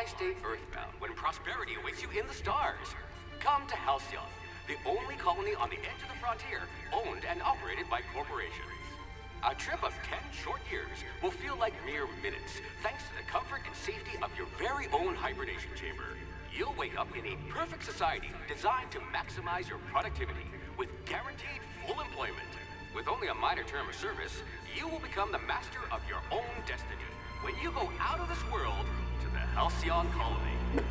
Why stay earthbound when prosperity awaits you in the stars? Come to Halcyon, the only colony on the edge of the frontier, owned and operated by corporations. A trip of 10 short years will feel like mere minutes, thanks to the comfort and safety of your very own hibernation chamber. You'll wake up in a perfect society designed to maximize your productivity with guaranteed full employment. With only a minor term of service, you will become the master of your own destiny when you go out of this world to the Halcyon Colony.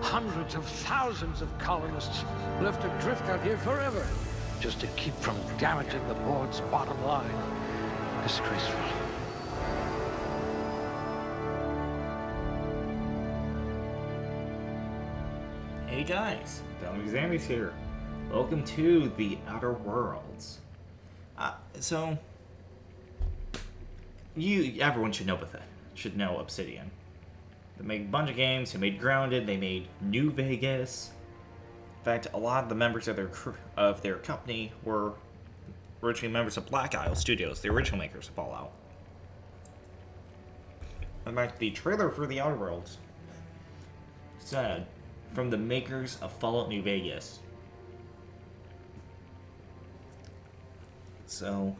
Hundreds of thousands of colonists left adrift out here forever, just to keep from damaging the board's bottom line. Disgraceful. Hey guys, Zambies here. Welcome to the Outer Worlds. Everyone should know Obsidian. They made a bunch of games. They made Grounded. They made New Vegas. In fact, a lot of the members of their company were originally members of Black Isle Studios, the original makers of Fallout. In fact, the trailer for the Outer Worlds said, "From the makers of Fallout New Vegas." And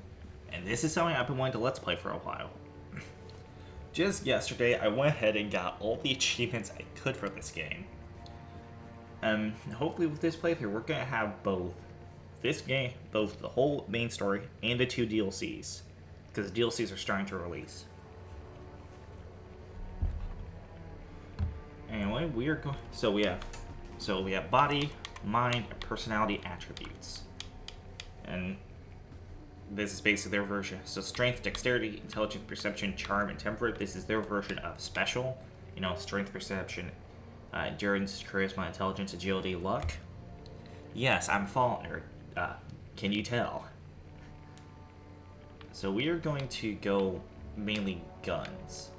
this is something I've been wanting to Let's Play for a while. Just yesterday, I went ahead and got all the achievements I could for this game. Hopefully with this playthrough, we're going to have both the whole main story and the 2 DLCs. Because the DLCs are starting to release. Anyway, we have body, mind, and personality attributes. And this is basically their version. So strength, dexterity, intelligence, perception, charm, and temperate. This is their version of special. Strength, perception, endurance, charisma, intelligence, agility, luck. Yes, I'm a Fallout nerd. Can you tell? So we are going to go mainly guns.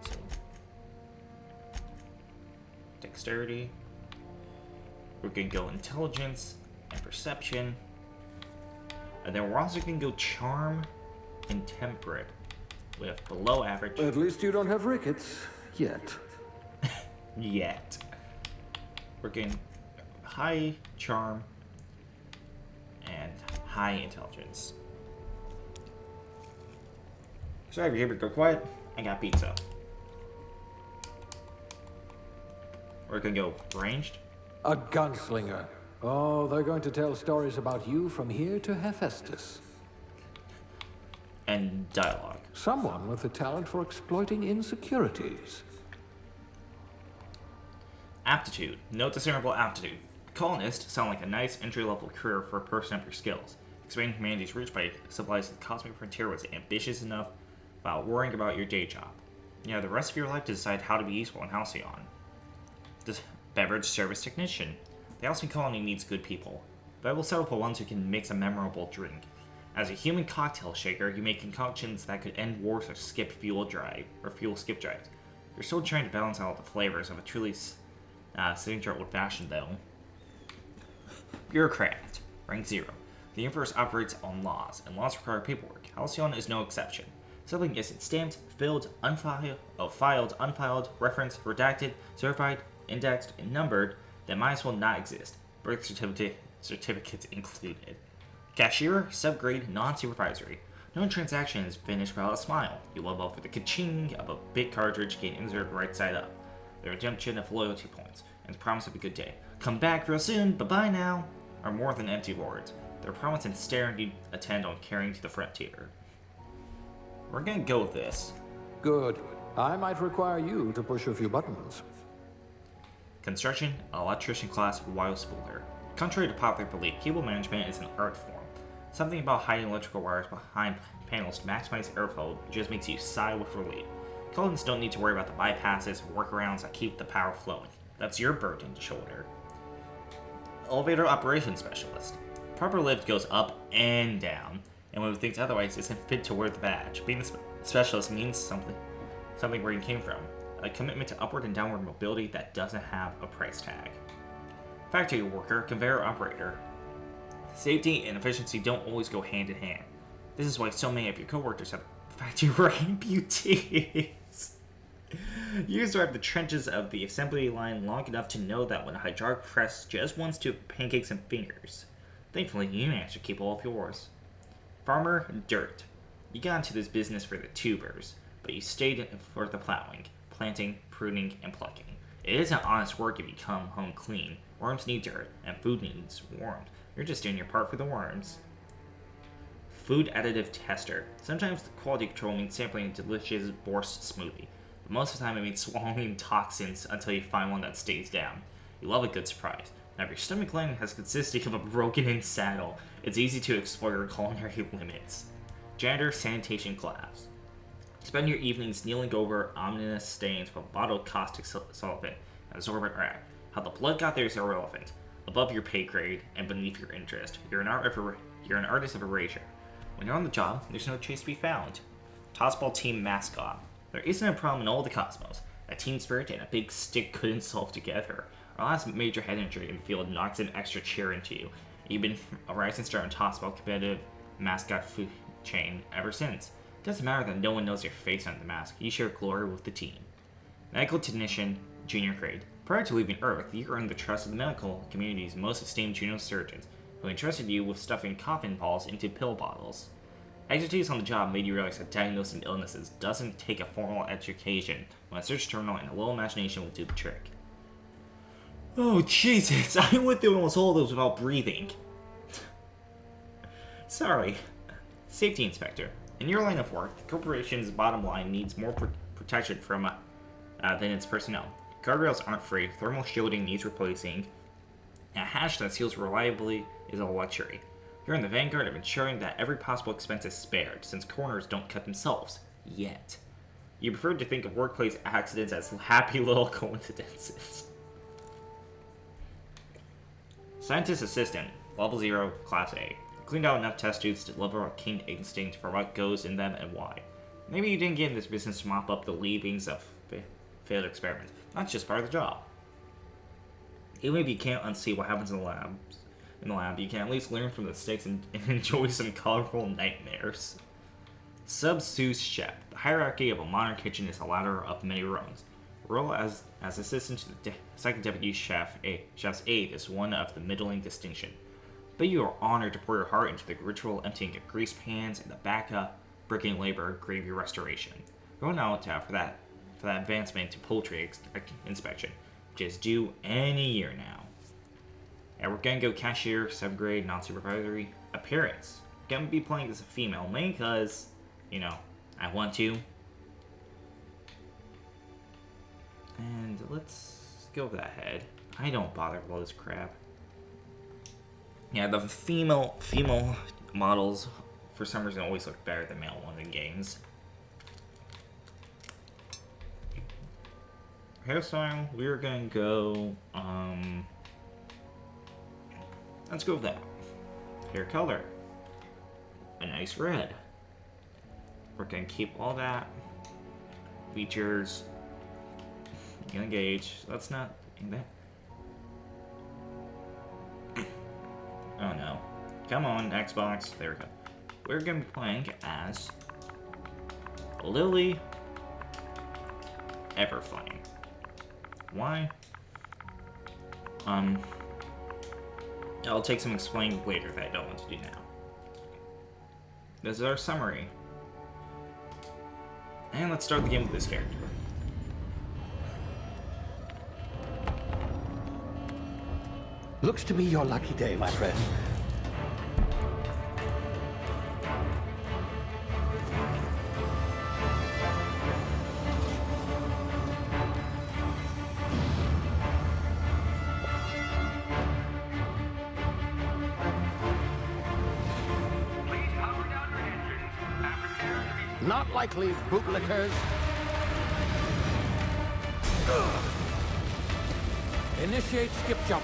So, dexterity. We're going to go intelligence and perception. And then we're also going to go charm and temperate with below average. At least you don't have rickets. Yet. Yet. We're getting high charm and high intelligence. Sorry if you hear me go quiet. I got pizza. We're going to go ranged. A gunslinger. Oh, they're going to tell stories about you from here to Hephaestus. And dialogue. Someone with a talent for exploiting insecurities. Aptitude. No discernible aptitude. Colonist sound like a nice entry-level career for a person of your skills. Expanding humanity's roots by civilizing the cosmic frontier was ambitious enough without worrying about your day job. You have the rest of your life to decide how to be useful in Halcyon. The beverage service technician. The Halcyon colony needs good people, but I will settle for ones who can mix a memorable drink. As a human cocktail shaker, you make concoctions that could end wars or fuel skip drives. You're still trying to balance out the flavors of a truly signature old-fashioned, though. Bureaucrat, rank 0. The universe operates on laws, and laws require paperwork. Halcyon is no exception. Something isn't stamped, filed, unfiled, referenced, redacted, certified, indexed, and numbered, that might as well not exist. Birth certificates included. Cashier, subgrade, non-supervisory. No transaction is finished without a smile. You level up with the ka-ching of a bit cartridge getting inserted right side up. the redemption of loyalty points, and the promise of a good day. Come back real soon, bye-bye now, are more than empty words. They're a promise and stare you attend on carrying to the frontier. We're gonna go with this. Good. I might require you to push a few buttons. Construction, electrician class, wire spooler. Contrary to popular belief, cable management is an art form. Something about hiding electrical wires behind panels to maximize airflow just makes you sigh with relief. Cultins don't need to worry about the bypasses or workarounds that keep the power flowing. That's your burden to shoulder. Elevator operations specialist. Proper lift goes up and down, and when thinks otherwise isn't fit to wear the badge. Being a specialist means something where you came from. A commitment to upward and downward mobility that doesn't have a price tag. Factory worker, conveyor operator. Safety and efficiency don't always go hand in hand. This is why so many of your coworkers have factory amputees. You survived the trenches of the assembly line long enough to know that when a hydraulic press just wants to pancakes and fingers. Thankfully, you managed to keep all of yours. Farmer, dirt. You got into this business for the tubers, but you stayed for the plowing, planting, pruning, and plucking. It isn't honest work if you come home clean. Worms need dirt, and food needs warmed. You're just doing your part for the worms. Food additive tester. Sometimes the quality control means sampling a delicious borscht smoothie, but most of the time it means swallowing toxins until you find one that stays down. You love a good surprise. Now if your stomach lining has consisted of a broken-in saddle, it's easy to explore your culinary limits. Janitor sanitation class. Spend your evenings kneeling over ominous stains with a bottle of caustic solvent and absorbent rag. How the blood got there is irrelevant. Above your pay grade and beneath your interest, you're an artist of erasure. When you're on the job, there's no trace to be found. Tossball team mascot. There isn't a problem in all the cosmos that team spirit and a big stick couldn't solve together. Our last major head injury in the field knocks an extra cheer into you. You've been a rising star in Tossball competitive mascot food chain ever since. It doesn't matter that no one knows your face under the mask. You share glory with the team. Medical technician, junior grade. Prior to leaving Earth, you earned the trust of the medical community's most esteemed junior surgeons, who entrusted you with stuffing coffin balls into pill bottles. Expertise on the job made you realize that diagnosing illnesses doesn't take a formal education, when a search terminal and a little imagination will do the trick. Oh Jesus, I went through almost all of those without breathing. Sorry. Safety inspector. In your line of work, the corporation's bottom line needs more protection from than its personnel. Guardrails aren't free, thermal shielding needs replacing, and a hatch that seals reliably is a luxury. You're in the vanguard of ensuring that every possible expense is spared, since corners don't cut themselves. Yet. You prefer to think of workplace accidents as happy little coincidences. Scientist assistant, level 0, class A. Cleaned out enough test tubes to deliver a keen instinct for what goes in them and why. Maybe you didn't get in this business to mop up the leavings of failed experiments. That's just part of the job. Even if you can't unsee what happens in the lab, you can at least learn from the mistakes and enjoy some colorful nightmares. Sous chef. The hierarchy of a modern kitchen is a ladder of many rungs. Role as assistant to the second deputy chef's aide is one of the middling distinction. But you are honored to pour your heart into the ritual emptying of grease pans and the backup bricking labor gravy restoration. Going out for that advancement to poultry inspection, which is due any year now. And we're gonna go cashier, subgrade, non-supervisory. Appearance. Gonna be playing as a female, mainly because, you know, I want to. And let's go with that head. I don't bother with all this crap. Yeah, the female models, for some reason, always look better than male ones in games. Hairstyle, we're gonna go, let's go with that. Hair color, a nice red. We're gonna keep all that. Features, engage, let's not do that. Oh no. Come on, Xbox, there we go. We're gonna be playing as Lily Everflame. Why? I'll take some explaining later that I don't want to do now. This is our summary. And let's start the game with this character. Looks to be your lucky day, my friend. Please power down your engines and prepare to be... Not likely, bootlickers. Initiate skip jump.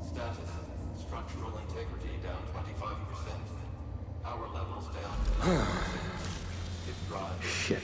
Status. Structural integrity down 25%. Power levels down. It drives. Shit.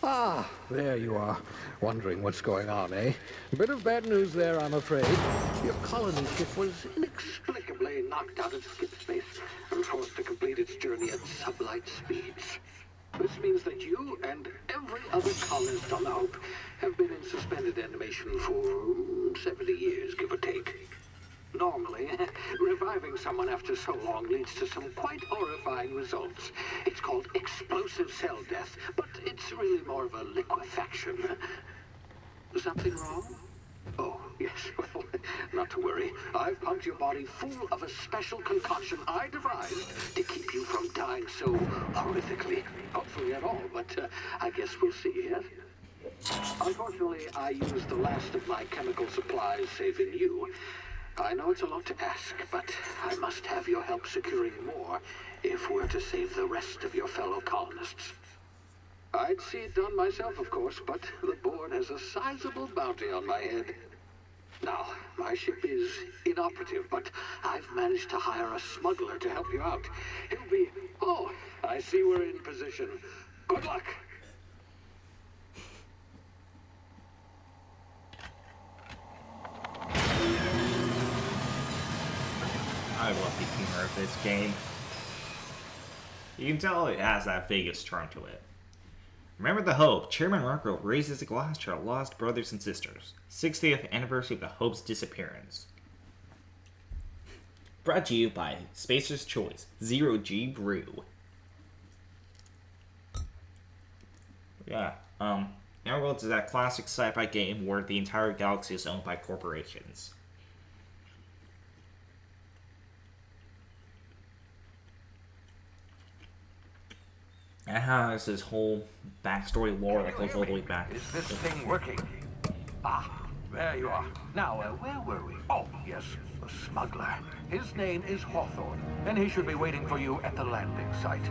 Ah, there you are. Wondering what's going on, eh? Bit of bad news there, I'm afraid. Your colony ship was inexplicably knocked out of skip space and forced to complete its journey at sublight speeds. This means that you and every other colonist on the Hope have been in suspended animation for 70 years, give or take. Normally, reviving someone after so long leads to some quite horrifying results. It's called explosive cell death, but it's really more of a liquefaction. Something wrong? Oh, yes, well, not to worry. I've pumped your body full of a special concoction I devised to keep you from dying so horrifically. Hopefully at all, but I guess we'll see, yes? Unfortunately, I used the last of my chemical supplies, saving you. I know it's a lot to ask, but I must have your help securing more if we're to save the rest of your fellow colonists. I'd see it done myself, of course, but the board has a sizable bounty on my head. Now, my ship is inoperative, but I've managed to hire a smuggler to help you out. He'll be... Oh, I see we're in position. Good luck! I love the humor of this game. You can tell it has that Vegas charm to it. Remember the Hope. Chairman Marco raises a glass to our lost brothers and sisters. 60th anniversary of the Hope's disappearance. Brought to you by Spacer's Choice, Zero G Brew. Yeah, Emerald is that classic sci-fi game where the entire galaxy is owned by corporations. It has this whole backstory lore that goes all the way back. Is this thing working? Ah, there you are. Now, where were we? Oh, yes, the smuggler. His name is Hawthorne, and he should be waiting for you at the landing site.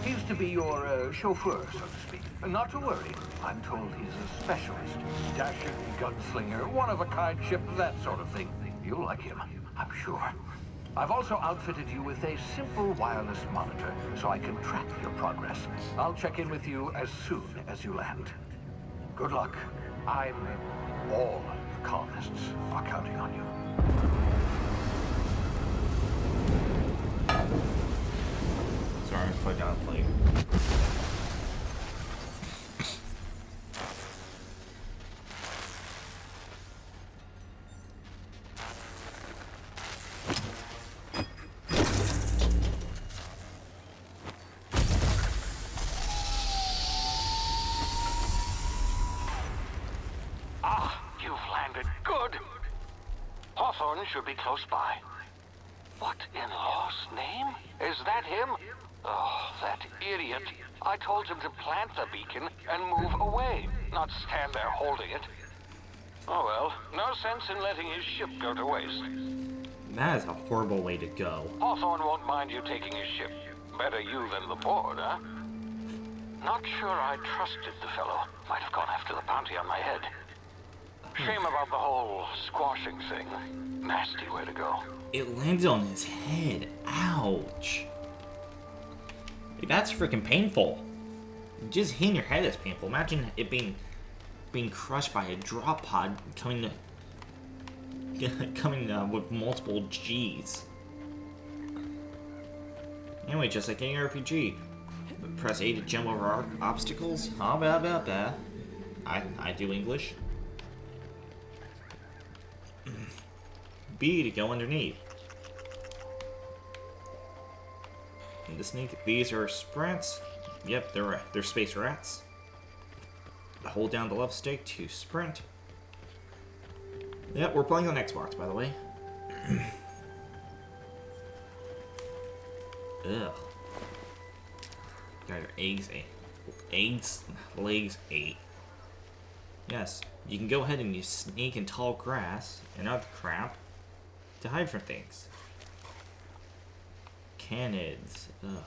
He's to be your chauffeur, so to speak. Not to worry. I'm told he's a specialist. Dashing gunslinger, one-of-a-kind ship, that sort of thing. You'll like him, I'm sure. I've also outfitted you with a simple wireless monitor, so I can track your progress. I'll check in with you as soon as you land. Good luck. All the colonists are counting on you. Sorry, I put down a plate. Hawthorne should be close by. What in law's name? Is that him? Oh, that idiot. I told him to plant the beacon and move away, not stand there holding it. Oh well, no sense in letting his ship go to waste. That is a horrible way to go. Hawthorne won't mind you taking his ship. Better you than the board, huh? Not sure I trusted the fellow. Might have gone after the bounty on my head. Shame about the whole squashing thing. Nasty way to go. It landed on his head. Ouch. That's freaking painful. Just hitting your head is painful. Imagine it being being crushed by a drop pod coming with multiple G's. Anyway, just like any RPG, press A to jump over obstacles. I do English. B to go underneath. And to sneak. These are sprints. Yep, they're space rats. Hold down the left stick to sprint. Yep, we're playing on Xbox, by the way. Ugh. Got your eggs, legs 8. Yes, you can go ahead and you sneak in tall grass and other crap to hide from things. Canids. Ugh.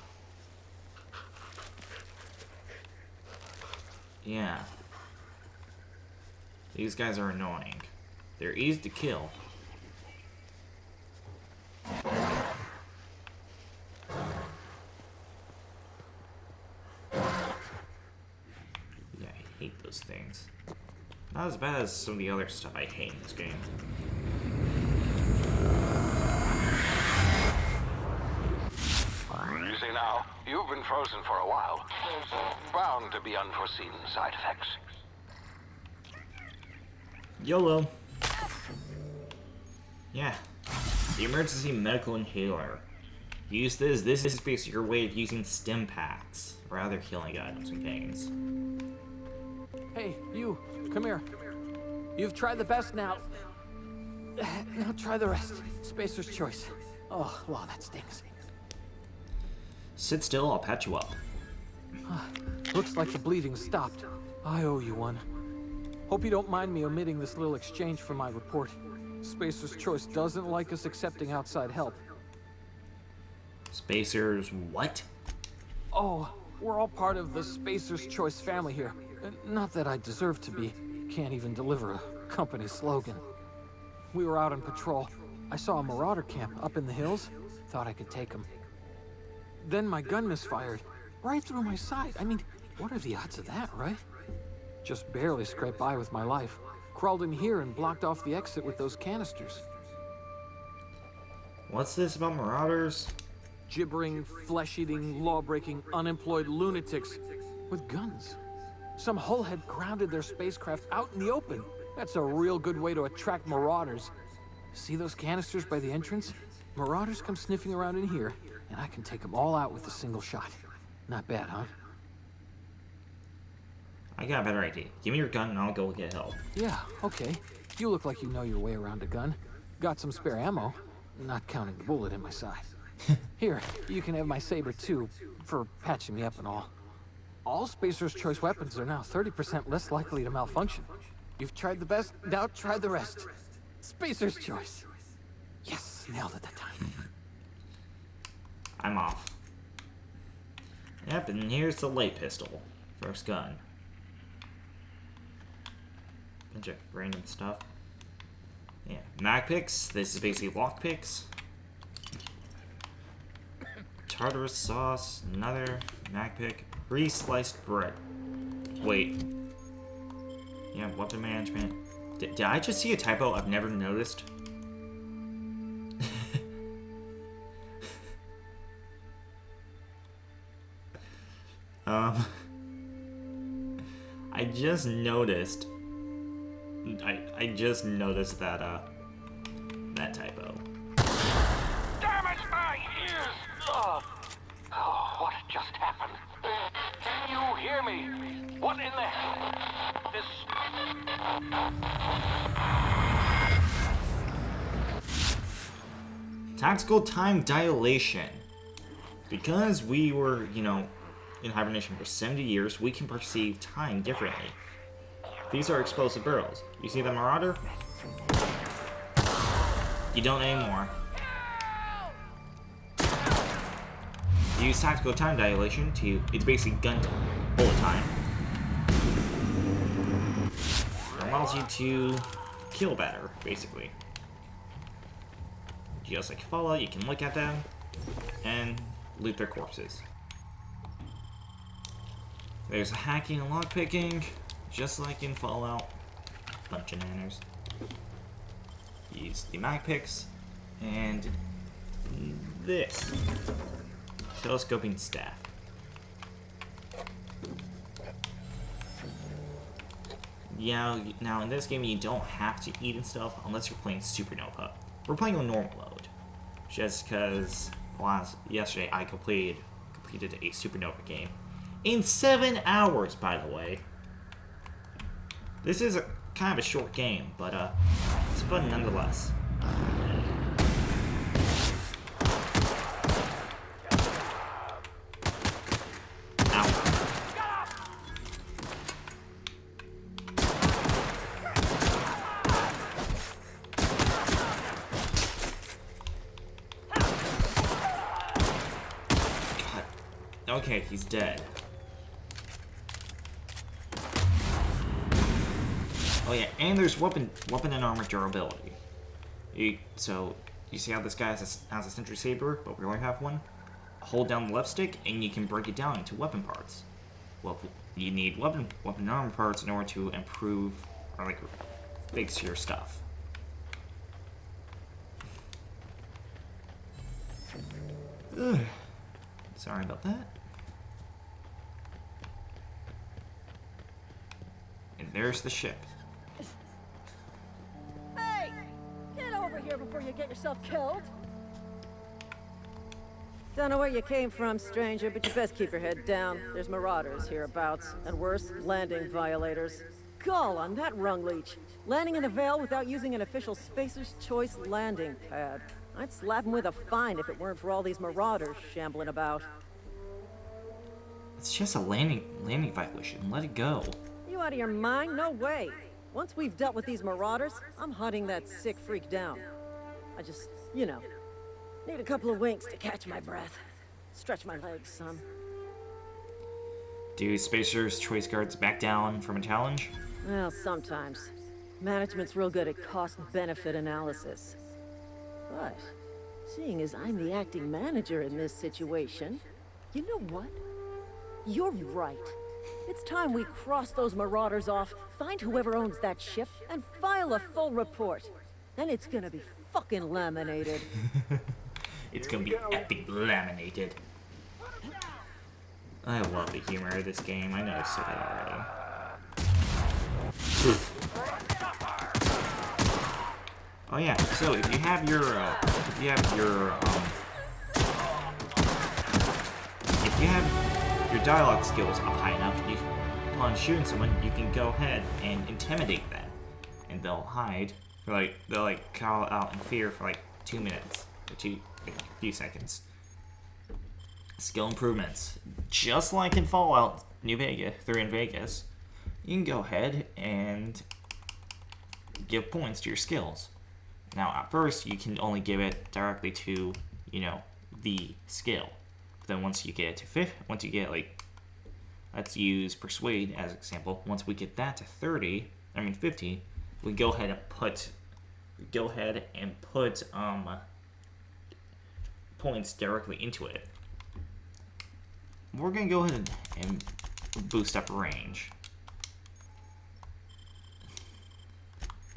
Yeah. These guys are annoying. They're easy to kill. Yeah, I hate those things. Not as bad as some of the other stuff I hate in this game. Easy now. You've been frozen for a while. There's bound to be unforeseen side effects. YOLO. Yeah. The emergency medical inhaler. Use this. This is basically your way of using stim packs or other healing items and things. Hey, you, come here. You've tried the best now. Now try the rest. Spacer's choice. Oh, wow, that stings. Sit still, I'll patch you up. Looks like the bleeding stopped. I owe you one. Hope you don't mind me omitting this little exchange from my report. Spacer's choice doesn't like us accepting outside help. Spacer's what? Oh, we're all part of the Spacer's Choice family here. Not that I deserve to be. Can't even deliver a company slogan. We were out on patrol. I saw a marauder camp up in the hills. Thought I could take them. Then my gun misfired. Right through my side. I mean, what are the odds of that, right? Just barely scraped by with my life. Crawled in here and blocked off the exit with those canisters. What's this about marauders? Gibbering, flesh-eating, law-breaking, unemployed lunatics with guns. Some hullhead grounded their spacecraft out in the open. That's a real good way to attract marauders. See those canisters by the entrance? Marauders come sniffing around in here, and I can take them all out with a single shot. Not bad, huh? I got a better idea. Give me your gun and I'll go get help. Yeah, okay. You look like you know your way around a gun. Got some spare ammo, not counting the bullet in my side. Here, you can have my saber too, for patching me up and all. All Spacer's Choice weapons are now 30% less likely to malfunction. You've tried the best, now try the rest. Spacer's Choice. Yes, nailed it that time. I'm off. Yep, and here's the light pistol. First gun. Bunch of random stuff. Yeah, mag picks. This is basically lock picks. Tartarus sauce. Another mag pick. Pre-sliced bread. Wait. Yeah, weapon management. Did I just see a typo I've never noticed? I just noticed. I just noticed that that typo. Damn it, my ears! Oh, what just happened? Can you hear me? What in the hell? This... Tactical time dilation. Because we were, you know, in hibernation for 70 years, we can perceive time differently. These are explosive barrels. You see the marauder? You don't anymore. Use tactical time dilation to, it's basically gun time, bullet time. It allows you to kill better, basically. Just like Fallout, you can look at them and loot their corpses. There's hacking and lockpicking. just like in Fallout. Bunch of nanners. Use the mag picks and this telescoping staff. Yeah, now in this game you don't have to eat and stuff unless you're playing Supernova. We're playing on normal mode, just because yesterday I completed a Supernova game in 7 hours. By the way, this is kind of a short game, but it's fun nonetheless. Okay, he's dead. Oh yeah, and there's weapon and armor durability. So you see how this guy has a sentry saber, but we only have one? Hold down the left stick and you can break it down into weapon parts. Well, you need weapon and armor parts in order to improve or like fix your stuff. Ugh. Sorry about that. And there's the ship. Hey! Get over here before you get yourself killed! Don't know where you came from, stranger, but you best keep your head down. There's marauders hereabouts, and worse, landing violators. Gall on that rung leech. Landing in the Vale without using an official Spacer's Choice landing pad. I'd slap him with a fine if it weren't for all these marauders shambling about. It's just a landing violation. Let it go. You out of your mind? No way. Once we've dealt with these marauders, I'm hunting that sick freak down. I just, you know, need a couple of winks to catch my breath. Stretch my legs, son. Do Spacer's Choice guards back down from a challenge? Well, sometimes. Management's real good at cost-benefit analysis. But, seeing as I'm the acting manager in this situation, you know what? You're right. It's time we cross those marauders off, find whoever owns that ship, and file a full report. Then it's gonna be fucking laminated. It's gonna be epic laminated. I love the humor of this game. I know I said that already. Oh yeah, so if you have your dialogue skills up high enough, upon shooting someone, you can go ahead and intimidate them, and they'll hide for they'll call out in fear for 2 minutes or a few seconds. Skill improvements, just like in Fallout New Vegas, 3 in Vegas, you can go ahead and give points to your skills. Now, at first, you can only give it directly to, the skill. But then once you get it to 50, let's use Persuade as an example. Once we get that to 50, we go ahead and put points directly into it. We're gonna go ahead and boost up range.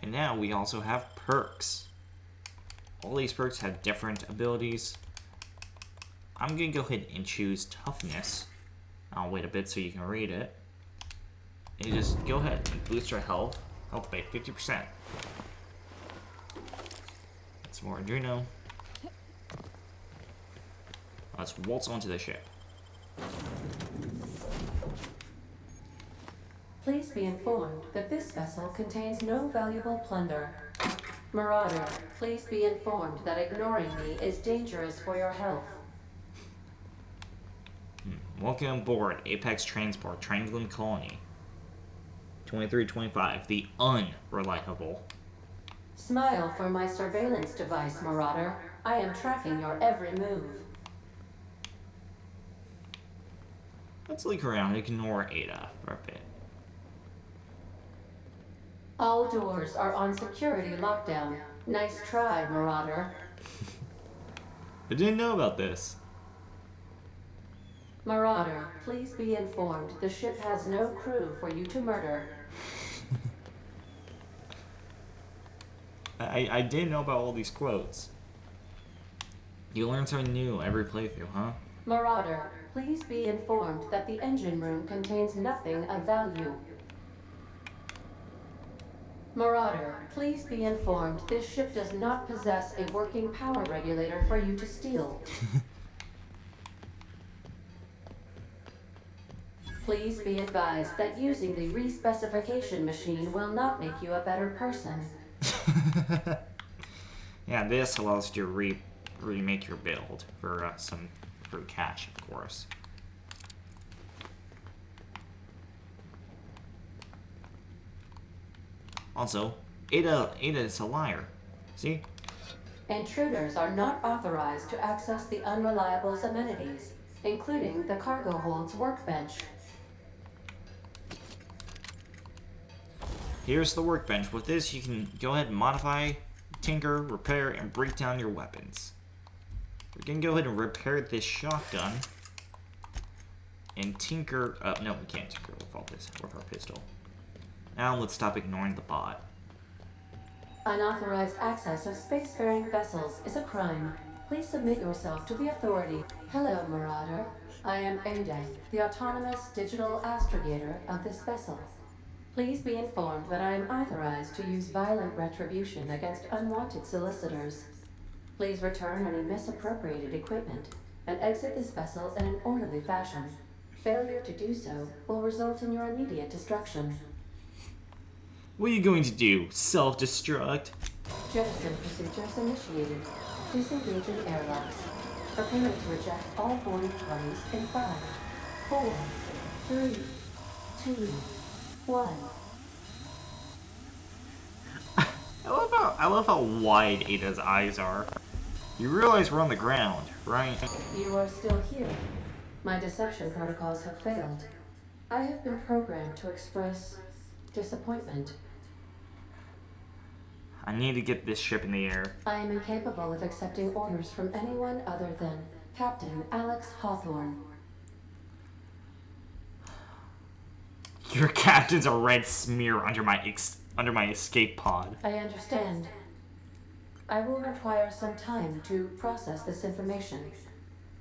And now we also have perks. All these perks have different abilities. I'm gonna go ahead and choose toughness. I'll wait a bit so you can read it. And just go ahead and boost our health by 50%. That's more Adreno. Let's waltz onto the ship. Please be informed that this vessel contains no valuable plunder. Marauder, please be informed that ignoring me is dangerous for your health. Welcome aboard Apex Transport, Triangulum Colony. 2325, the unreliable. Smile for my surveillance device, Marauder. I am tracking your every move. Let's look around and ignore Ada for a bit. All doors are on security lockdown. Nice try, Marauder. I didn't know about this. Marauder, please be informed the ship has no crew for you to murder. I didn't know about all these quotes. You learn something new every playthrough, huh? Marauder, please be informed that the engine room contains nothing of value. Marauder, please be informed this ship does not possess a working power regulator for you to steal. Please be advised that using the respecification machine will not make you a better person. Yeah, this allows you to remake your build for for cash, of course. Also, Ada is a liar. See? Intruders are not authorized to access the Unreliable's amenities, including the cargo hold's workbench. Here's the workbench. With this, you can go ahead and modify, tinker, repair, and break down your weapons. We can go ahead and repair this shotgun. And tinker... no, we can't tinker with our pistol. Now let's stop ignoring the bot. Unauthorized access of spacefaring vessels is a crime. Please submit yourself to the authority. Hello, Marauder. I am Ada, the autonomous digital astrogator of this vessel. Please be informed that I am authorized to use violent retribution against unwanted solicitors. Please return any misappropriated equipment and exit this vessel in an orderly fashion. Failure to do so will result in your immediate destruction. What are you going to do? Self-destruct? Jettison procedures initiated. Disengaging airlocks. Preparing to reject all boarding parties in 5, 4, 3, 2, 1. I love how wide Ada's eyes are. You realize we're on the ground, right? You are still here. My deception protocols have failed. I have been programmed to express disappointment. I need to get this ship in the air. I am incapable of accepting orders from anyone other than Captain Alex Hawthorne. Your captain's a red smear under my escape pod. I understand. I will require some time to process this information.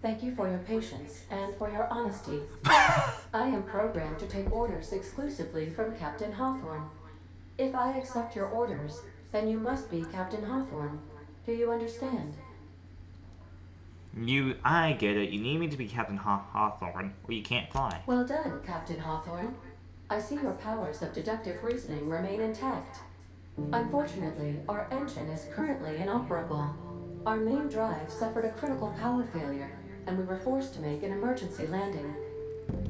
Thank you for your patience and for your honesty. I am programmed to take orders exclusively from Captain Hawthorne. If I accept your orders, then you must be Captain Hawthorne. Do you understand? I get it. You need me to be Captain Hawthorne, or you can't fly. Well done, Captain Hawthorne. I see your powers of deductive reasoning remain intact. Unfortunately, our engine is currently inoperable. Our main drive suffered a critical power failure, and we were forced to make an emergency landing.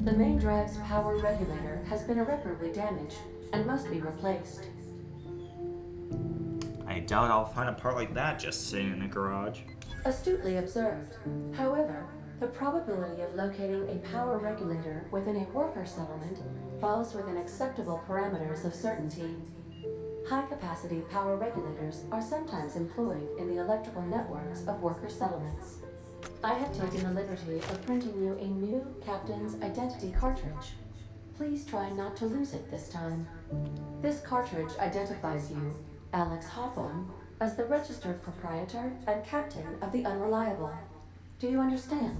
The main drive's power regulator has been irreparably damaged and must be replaced. I doubt I'll find a part like that just sitting in a garage. Astutely observed. However, the probability of locating a power regulator within a worker settlement falls within acceptable parameters of certainty. High-capacity power regulators are sometimes employed in the electrical networks of worker settlements. I have taken the liberty of printing you a new Captain's Identity cartridge. Please try not to lose it this time. This cartridge identifies you, Alex Hawthorne, as the registered proprietor and captain of the Unreliable. Do you understand?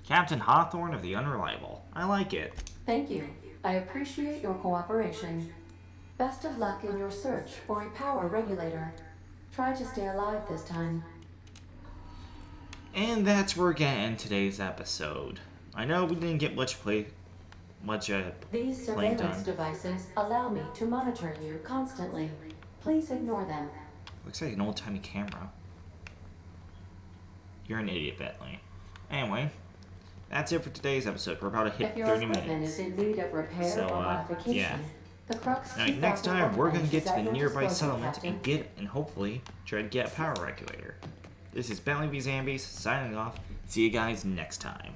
Captain Hawthorne of the Unreliable. I like it. Thank you. I appreciate your cooperation. Best of luck in your search for a power regulator. Try to stay alive this time. And that's where we're gonna end today's episode. I know we didn't get much These playing surveillance done. devices allow me to monitor you constantly. Please ignore them. Looks like an old-timey camera. You're an idiot, Bentley. Anyway, that's it for today's episode. We're about to hit If your 30 equipment minutes. is in need of repair So, or modification, yeah. the Crux Now, next time, we're gonna get to the 2000 nearby is at your settlement disposal, and hopefully try to get a power regulator. This is Bentley v. Zambies signing off. See you guys next time.